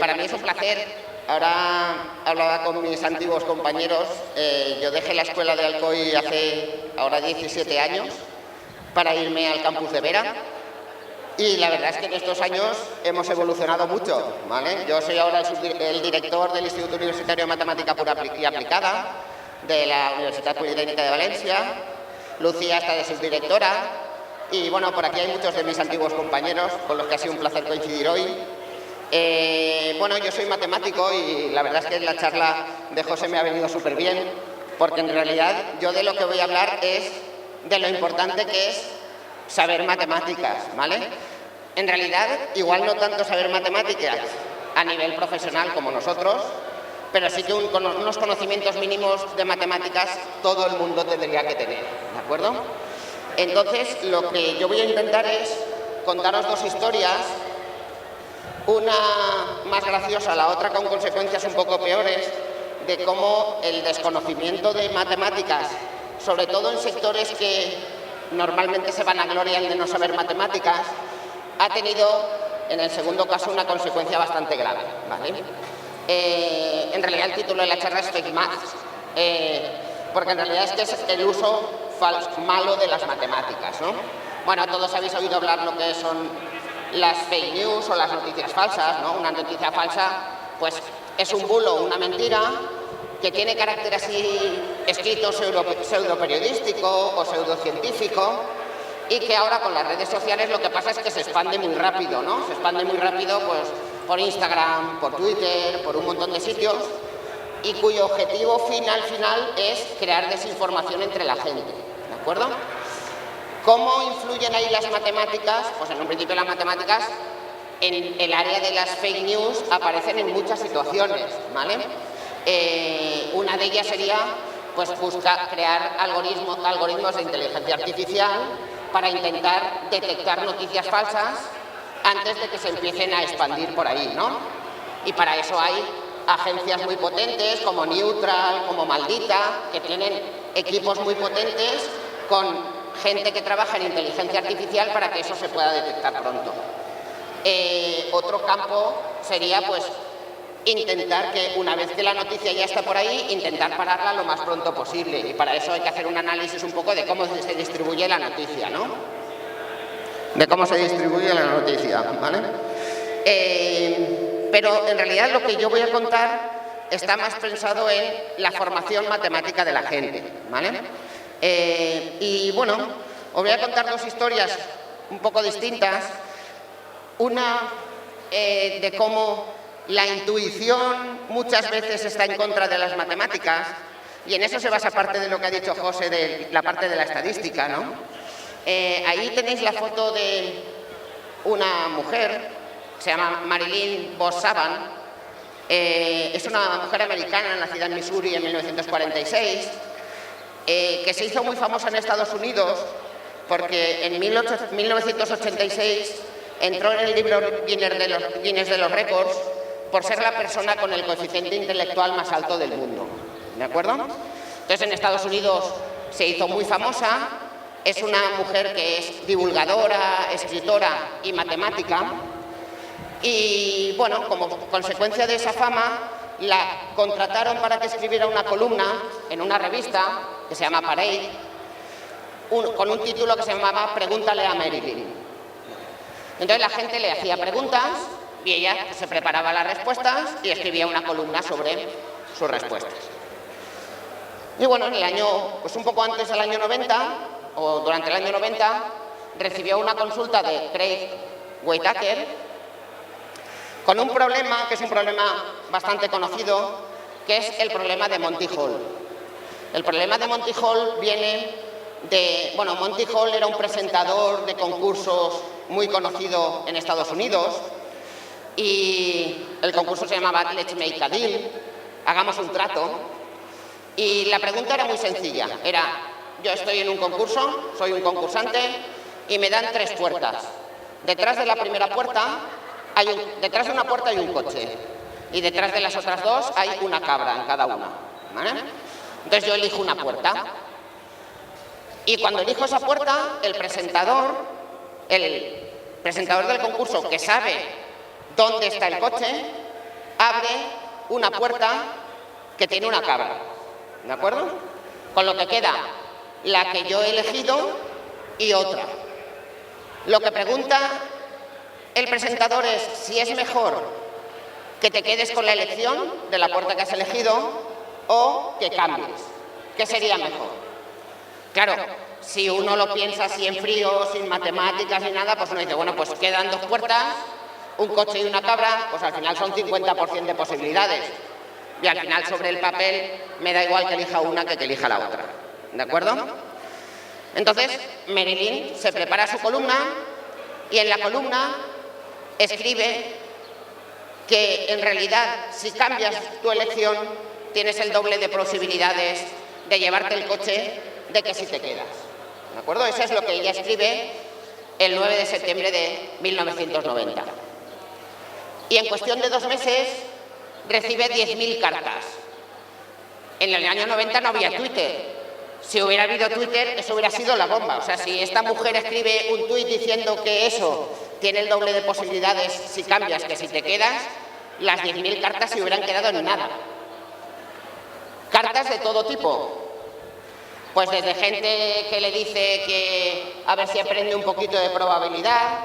Para mí es un placer. Ahora hablaba con mis antiguos compañeros. Yo dejé la escuela de Alcoy hace ahora 17 años para irme al campus de Vera. Y la verdad es que en estos años hemos evolucionado mucho, ¿vale? Yo soy ahora el director del Instituto Universitario de Matemática Pura y Aplicada de la Universidad Politécnica de Valencia. Lucía está de subdirectora. Y bueno, por aquí hay muchos de mis antiguos compañeros con los que ha sido un placer coincidir hoy. Bueno, yo soy matemático y la verdad es que la charla de José me ha venido súper bien, porque en realidad yo de lo que voy a hablar es de lo importante que es saber matemáticas, ¿vale? En realidad, igual no tanto saber matemáticas a nivel profesional como nosotros, pero sí que unos conocimientos mínimos de matemáticas todo el mundo tendría que tener, ¿de acuerdo? Entonces, lo que yo voy a intentar es contaros dos historias, una más graciosa, la otra con consecuencias un poco peores, de cómo el desconocimiento de matemáticas, sobre todo en sectores que normalmente se vanaglorian de no saber matemáticas, ha tenido, en el segundo caso, una consecuencia bastante grave, ¿vale? En realidad el título de la charla es Fake Maths, porque en realidad es que es el uso malo de las matemáticas, ¿no? Bueno, todos habéis oído hablar lo que son las fake news o las noticias falsas, ¿no? Una noticia falsa, pues es un bulo, una mentira, que tiene carácter así escrito pseudoperiodístico o pseudocientífico, y que ahora con las redes sociales lo que pasa es que se expande muy rápido, ¿no? Se expande muy rápido pues por Instagram, por Twitter, por un montón de sitios, y cuyo objetivo final es crear desinformación entre la gente, ¿de acuerdo? ¿Cómo influyen ahí las matemáticas? Pues en un principio las matemáticas en el área de las fake news aparecen en muchas situaciones, ¿vale? Una de ellas sería pues crear algoritmos de inteligencia artificial para intentar detectar noticias falsas antes de que se empiecen a expandir por ahí, ¿no? Y para eso hay agencias muy potentes como Neutral, como Maldita, que tienen equipos muy potentes con gente que trabaja en inteligencia artificial para que eso se pueda detectar pronto. Otro campo sería pues intentar que una vez que la noticia ya está por ahí, intentar pararla lo más pronto posible, y para eso hay que hacer un análisis un poco de cómo se distribuye la noticia, ¿no? De cómo se distribuye la noticia, ¿vale? Pero en realidad lo que yo voy a contar está más pensado en la formación matemática de la gente, ¿vale? Y bueno, os voy a contar dos historias un poco distintas. Una de cómo la intuición muchas veces está en contra de las matemáticas, y en eso se basa parte de lo que ha dicho José de la parte de la estadística, ¿no? Ahí tenéis la foto de una mujer, se llama Marilyn Boss-Saban, es una mujer americana nacida en Missouri en 1946, que se hizo muy famosa en Estados Unidos porque en 1986 entró en el libro Guinness de los Récords por ser la persona con el coeficiente intelectual más alto del mundo, ¿de acuerdo? Entonces en Estados Unidos se hizo muy famosa, es una mujer que es divulgadora, escritora y matemática, y bueno, como consecuencia de esa fama la contrataron para que escribiera una columna en una revista que se llama Parade, con un título que se llamaba Pregúntale a Marilyn. Entonces la gente le hacía preguntas y ella se preparaba las respuestas y escribía una columna sobre sus respuestas. Y bueno, en el año, pues un poco antes del año 90, o durante el año 90, recibió una consulta de Craig Whitaker con un problema, que es un problema bastante conocido, que es el problema de Monty Hall. El problema de Monty Hall viene de... Bueno, Monty Hall era un presentador de concursos muy conocido en Estados Unidos, y el concurso se llamaba Let's Make a Deal, hagamos un trato, y la pregunta era muy sencilla, era: yo estoy en un concurso, soy un concursante y me dan 3 puertas. Detrás de la primera puerta detrás de una puerta hay un coche, y detrás de las otras 2 hay una cabra en cada una, ¿vale? Entonces yo elijo una puerta, y cuando elijo esa puerta, el presentador del concurso, que sabe dónde está el coche, abre una puerta que tiene una cabra, ¿de acuerdo? Con lo que queda la que yo he elegido y otra. Lo que pregunta el presentador es si es mejor que te quedes con la elección de la puerta que has elegido o que cambies. ¿Qué sería mejor? Claro, si uno lo piensa así en frío, sin matemáticas ni nada, pues uno dice, bueno, pues quedan dos puertas, un coche y una cabra, pues al final son 50% de posibilidades. Y al final sobre el papel me da igual que elija una que elija la otra. ¿De acuerdo? Entonces, Marilyn se prepara su columna y en la columna escribe que en realidad si cambias tu elección tienes el doble de posibilidades de llevarte el coche de que si te quedas. ¿De acuerdo? Eso es lo que ella escribe el 9 de septiembre de 1990. Y en cuestión de 2 meses recibe 10.000 cartas. En el año 90 no había Twitter. Si hubiera habido Twitter, eso hubiera sido la bomba. O sea, si esta mujer escribe un tuit diciendo que eso tiene el doble de posibilidades si cambias que si te quedas, las 10.000 cartas se hubieran quedado en nada. Cartas de todo tipo. Pues desde gente que le dice que a ver si aprende un poquito de probabilidad,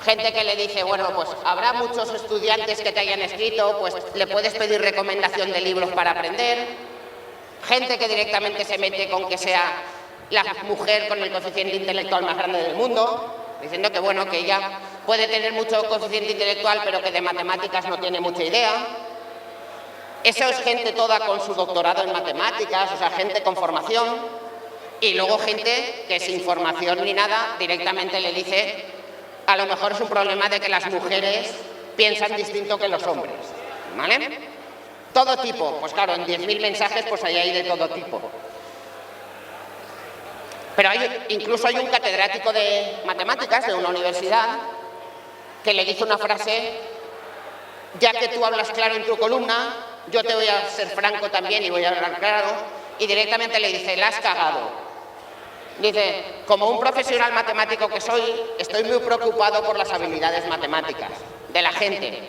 gente que le dice, bueno, pues habrá muchos estudiantes que te hayan escrito, pues le puedes pedir recomendación de libros para aprender. Gente que directamente se mete con que sea la mujer con el coeficiente intelectual más grande del mundo, diciendo que bueno, que ella puede tener mucho coeficiente intelectual, pero que de matemáticas no tiene mucha idea. Eso es gente toda con su doctorado en matemáticas, o sea, gente con formación, y luego gente que sin formación ni nada directamente le dice, a lo mejor es un problema de que las mujeres piensan distinto que los hombres, ¿vale? Todo tipo, pues claro, en 10.000 mensajes pues ahí hay de todo tipo. Pero incluso hay un catedrático de matemáticas de una universidad que le dice una frase, ya que tú hablas claro en tu columna, yo te voy a ser franco también y voy a hablar claro, y directamente le dice, la has cagado. Dice, como un profesional matemático que soy, estoy muy preocupado por las habilidades matemáticas de la gente.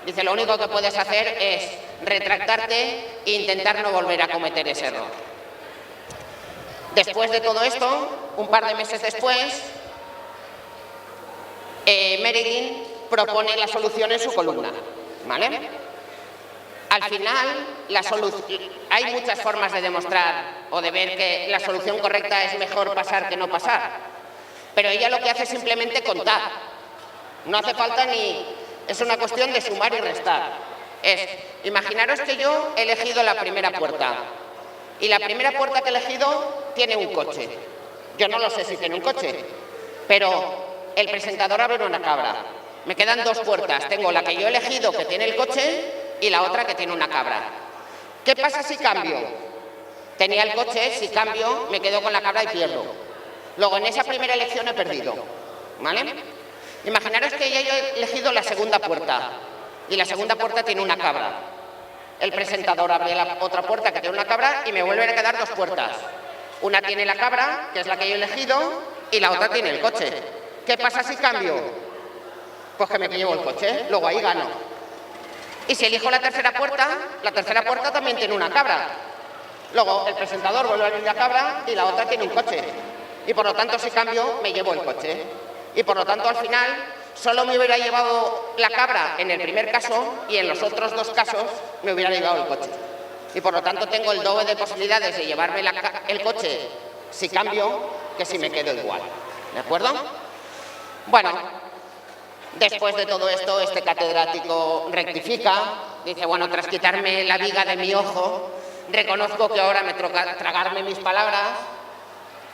Dice, lo único que puedes hacer es retractarte e intentar no volver a cometer ese error. Después de todo esto, un par de meses después, Marilyn propone la solución en su columna, ¿vale? Al final, hay muchas formas de demostrar o de ver que la solución correcta es mejor pasar que no pasar, pero ella lo que hace es simplemente contar. No hace falta ni... Es una cuestión de sumar y restar. Imaginaros que yo he elegido la primera puerta y la primera puerta que he elegido tiene un coche. Yo no lo sé si tiene un coche, pero el presentador abre una cabra. Me quedan 2 puertas. Tengo la que yo he elegido que tiene el coche y la otra que tiene una cabra. ¿Qué pasa si cambio? Tenía el coche, si cambio me quedo con la cabra y pierdo. Luego en esa primera elección he perdido, ¿vale? Imaginaros que yo he elegido la segunda puerta y la segunda puerta tiene una cabra. El presentador abre la otra puerta que tiene una cabra y me vuelven a quedar 2 puertas. Una tiene la cabra, que es la que yo he elegido, y la otra tiene el coche. ¿Qué pasa si cambio? Pues que me llevo el coche, luego ahí gano. Y si elijo la tercera puerta también tiene una cabra. Luego el presentador vuelve a abrir la cabra y la otra tiene un coche. Y por lo tanto si cambio me llevo el coche. Y por lo tanto al final solo me hubiera llevado la cabra en el primer caso y en los otros 2 casos me hubiera llevado el coche. Y por lo tanto tengo el doble de posibilidades de llevarme el coche si cambio que si me quedo igual. ¿De acuerdo? Bueno, después de todo esto este catedrático rectifica, dice, bueno, tras quitarme la viga de mi ojo, reconozco que ahora me toca tragarme mis palabras.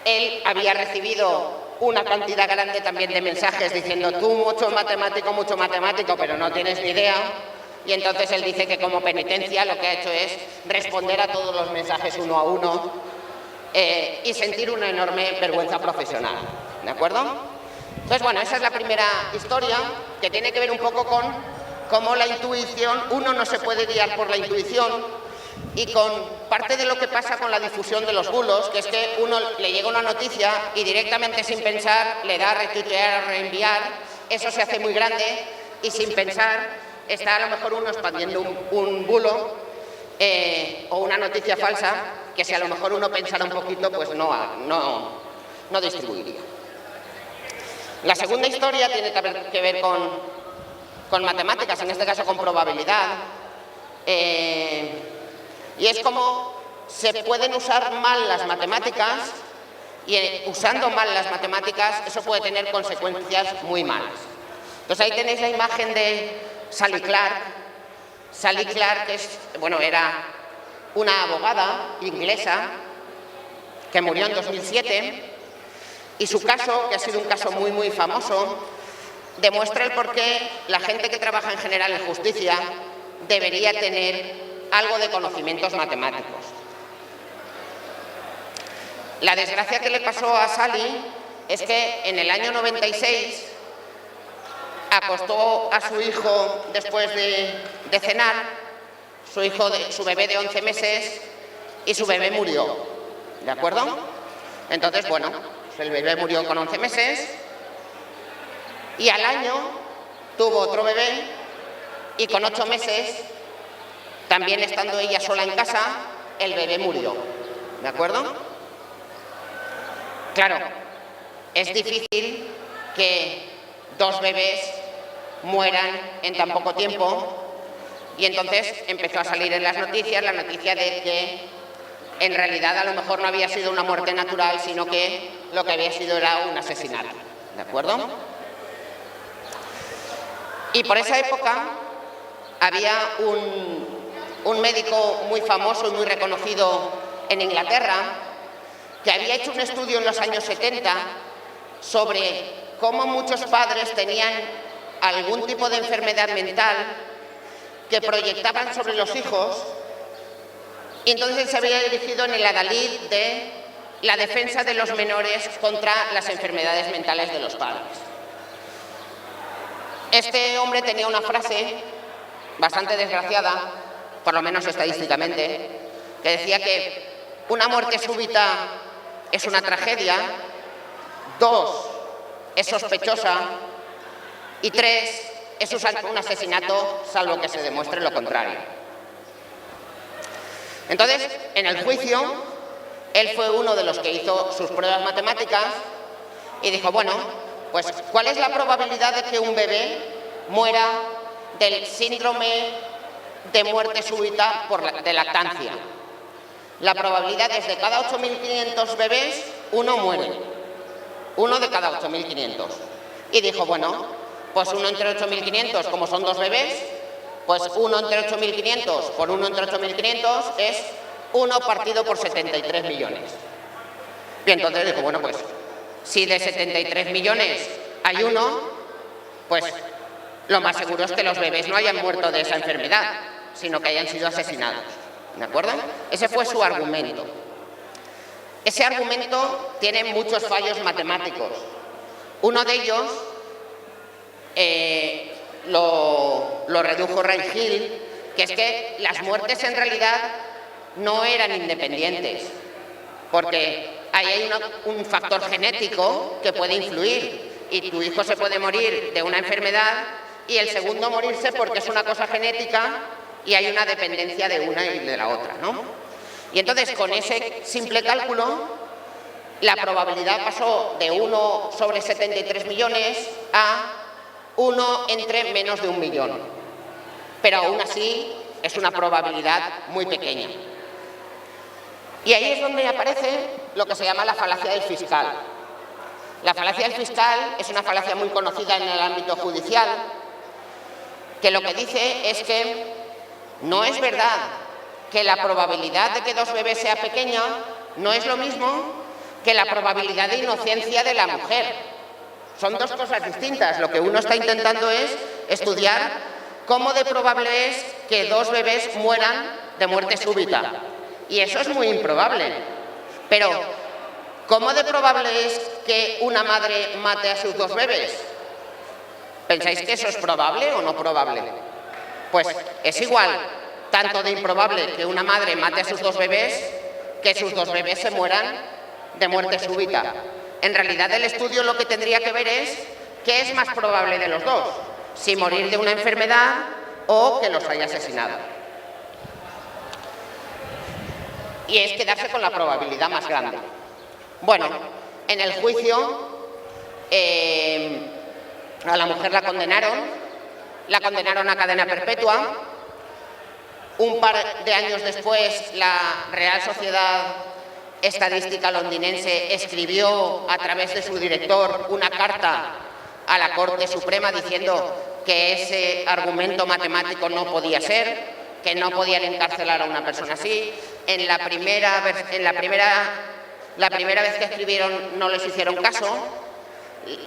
Él había recibido una cantidad grande también de mensajes diciendo tú mucho matemático, pero no tienes ni idea. Y entonces él dice que como penitencia lo que ha hecho es responder a todos los mensajes uno a uno y sentir una enorme vergüenza profesional. ¿De acuerdo? Entonces, bueno, esa es la primera historia que tiene que ver un poco con cómo la intuición, uno no se puede guiar por la intuición, y con parte de lo que pasa con la difusión de los bulos, que es que uno le llega una noticia y directamente sin pensar le da a retuitear, a reenviar, eso se hace muy grande y sin pensar está a lo mejor uno expandiendo un bulo o una noticia falsa que si a lo mejor uno pensara un poquito, pues no distribuiría. La segunda historia tiene que ver con matemáticas, en este caso con probabilidad, y es como se pueden usar mal las matemáticas y usando mal las matemáticas eso puede tener consecuencias muy malas. Entonces ahí tenéis la imagen de Sally Clark. Sally Clark era una abogada inglesa que murió en 2007 y su caso, que ha sido un caso muy famoso, demuestra el por qué la gente que trabaja en general en justicia debería tener algo de conocimientos matemáticos. La desgracia que le pasó a Sally es que en el año 96 acostó a su hijo después de cenar, su bebé de 11 meses, y su bebé murió, ¿de acuerdo? Entonces, bueno, el bebé murió con 11 meses y al año tuvo otro bebé y con 8 meses, también estando ella sola en casa, el bebé murió, ¿de acuerdo? Claro, es difícil que dos bebés mueran en tan poco tiempo y entonces empezó a salir en las noticias la noticia de que en realidad a lo mejor no había sido una muerte natural, sino que lo que había sido era un asesinato, ¿de acuerdo? Y por esa época había un médico muy famoso y muy reconocido en Inglaterra que había hecho un estudio en los años 70 sobre cómo muchos padres tenían algún tipo de enfermedad mental que proyectaban sobre los hijos, y entonces se había dirigido en el adalid de la defensa de los menores contra las enfermedades mentales de los padres. Este hombre tenía una frase bastante desgraciada, por lo menos estadísticamente, que decía que una muerte súbita es una tragedia, 2 es sospechosa y 3 es un asesinato, salvo que se demuestre lo contrario. Entonces, en el juicio, él fue uno de los que hizo sus pruebas matemáticas y dijo, bueno, pues ¿cuál es la probabilidad de que un bebé muera del síndrome de muerte súbita de lactancia? La probabilidad es de cada 8.500 bebés, uno muere. Uno de cada 8.500. Y dijo, bueno, pues uno entre 8.500, como son 2 bebés, pues 1 entre 8.500 por 1 entre 8.500 es 1 partido por 73 millones. Y entonces dijo, bueno, pues si de 73 millones hay 1, pues lo más seguro es que los bebés no hayan muerto de esa enfermedad, sino que hayan sido asesinados. ¿De acuerdo? Ese fue su argumento. Ese argumento tiene muchos fallos matemáticos. Uno de ellos lo redujo Reinhild, que es que las muertes en realidad no eran independientes, porque ahí hay un factor genético que puede influir y tu hijo se puede morir de una enfermedad y el segundo morirse porque es una cosa genética y hay una dependencia de una y de la otra, ¿no? Y entonces con ese simple cálculo la probabilidad pasó de 1 sobre 73 millones a 1 entre menos de 1 millón. Pero aún así es una probabilidad muy pequeña. Y ahí es donde aparece lo que se llama la falacia del fiscal. La falacia del fiscal es una falacia muy conocida en el ámbito judicial, que lo que dice es que no es verdad que la probabilidad de que 2 bebés sea pequeña no es lo mismo que la probabilidad de inocencia de la mujer. Son 2 cosas distintas. Lo que uno está intentando es estudiar cómo de probable es que 2 bebés mueran de muerte súbita. Y eso es muy improbable. Pero, ¿cómo de probable es que una madre mate a sus 2 bebés? ¿Pensáis que eso es probable o no probable? Pues es igual, tanto de improbable que una madre mate a sus 2 bebés, que sus 2 bebés se mueran de muerte súbita. En realidad el estudio lo que tendría que ver es qué es más probable de los 2, si morir de una enfermedad o que los haya asesinado. Y es quedarse con la probabilidad más grande. Bueno, en el juicio a la mujer la condenaron a cadena perpetua. Un par de años después, la Real Sociedad Estadística Londinense escribió a través de su director una carta a la Corte Suprema diciendo que ese argumento matemático no podía ser, que no podían encarcelar a una persona así. La primera vez que escribieron no les hicieron caso,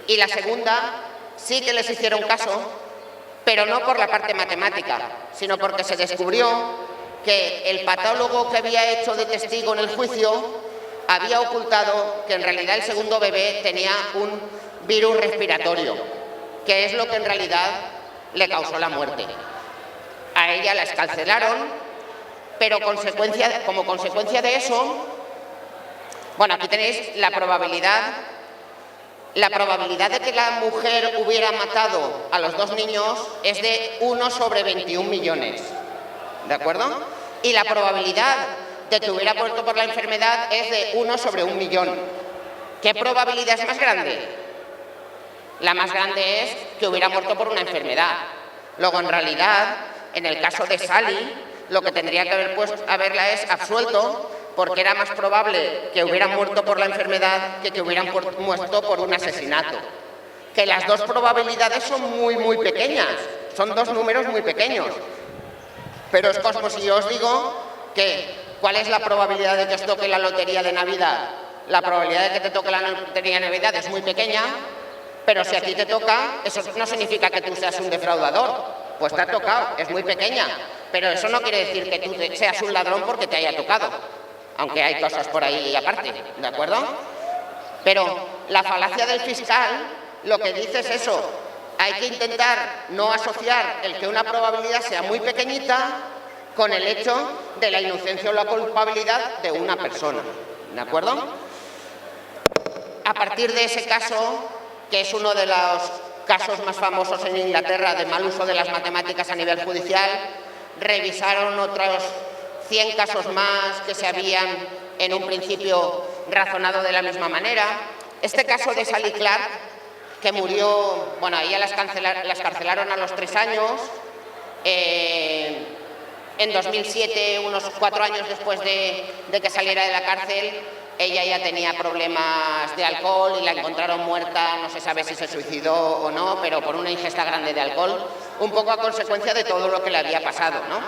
y la segunda sí que les hicieron caso, pero no por la parte matemática, sino porque se descubrió que el patólogo que había hecho de testigo en el juicio había ocultado que en realidad el segundo bebé tenía un virus respiratorio, que es lo que en realidad le causó la muerte. A ella la excarcelaron, pero como consecuencia de eso, bueno, aquí tenéis la probabilidad de que la mujer hubiera matado a los dos niños es de 1 sobre 21 millones, ¿de acuerdo? Y la probabilidad de que hubiera muerto por la enfermedad es de 1 sobre 1 millón. ¿Qué probabilidad es más grande? La más grande es que hubiera muerto por una enfermedad. Luego, en realidad, en el caso de Sally, lo que tendría que haberla es absuelto, porque era más probable que hubieran muerto por la enfermedad que hubieran muerto por un asesinato. Que las dos probabilidades son muy pequeñas, son dos números muy pequeños. Pero es como si yo os digo que ¿cuál es la probabilidad de que os toque la lotería de Navidad? La probabilidad de que te toque la lotería de Navidad es muy pequeña, pero si a ti te toca, eso no significa que tú seas un defraudador. Pues te ha tocado, es muy pequeña, pero eso no quiere decir que tú seas un ladrón porque te haya tocado, aunque hay cosas por ahí aparte, ¿de acuerdo? Pero la falacia del fiscal lo que dice es eso: hay que intentar no asociar el que una probabilidad sea muy pequeñita con el hecho de la inocencia o la culpabilidad de una persona, ¿de acuerdo? A partir de ese caso, que es uno de los casos más famosos en Inglaterra de mal uso de las matemáticas a nivel judicial, revisaron otros 100 casos más que se habían en un principio razonado de la misma manera. Este caso de Sally Clark, que murió, bueno, a ella la excarcelaron a los 3 años, en 2007, unos 4 años después de que saliera de la cárcel, ella ya tenía problemas de alcohol y la encontraron muerta, no se sabe si se suicidó o no, pero por una ingesta grande de alcohol, un poco a consecuencia de todo lo que le había pasado, ¿no?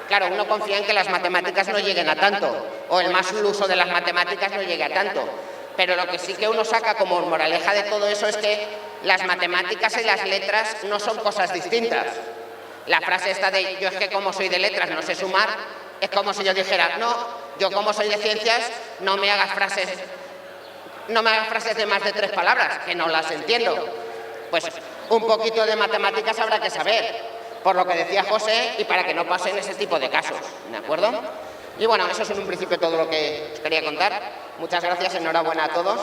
Claro, uno confía en que las matemáticas no lleguen a tanto, o el mal uso de las matemáticas no llegue a tanto, pero lo que sí que uno saca como moraleja de todo eso es que las matemáticas y las letras no son cosas distintas. La frase esta de yo es que como soy de letras no sé sumar, es como si yo dijera, no, yo como soy de ciencias no me hagas frases de más de 3 palabras, que no las entiendo. Pues un poquito de matemáticas habrá que saber, por lo que decía José, y para que no pasen ese tipo de casos, ¿de acuerdo? Y bueno, eso es en un principio todo lo que os quería contar. Muchas gracias, enhorabuena a todos.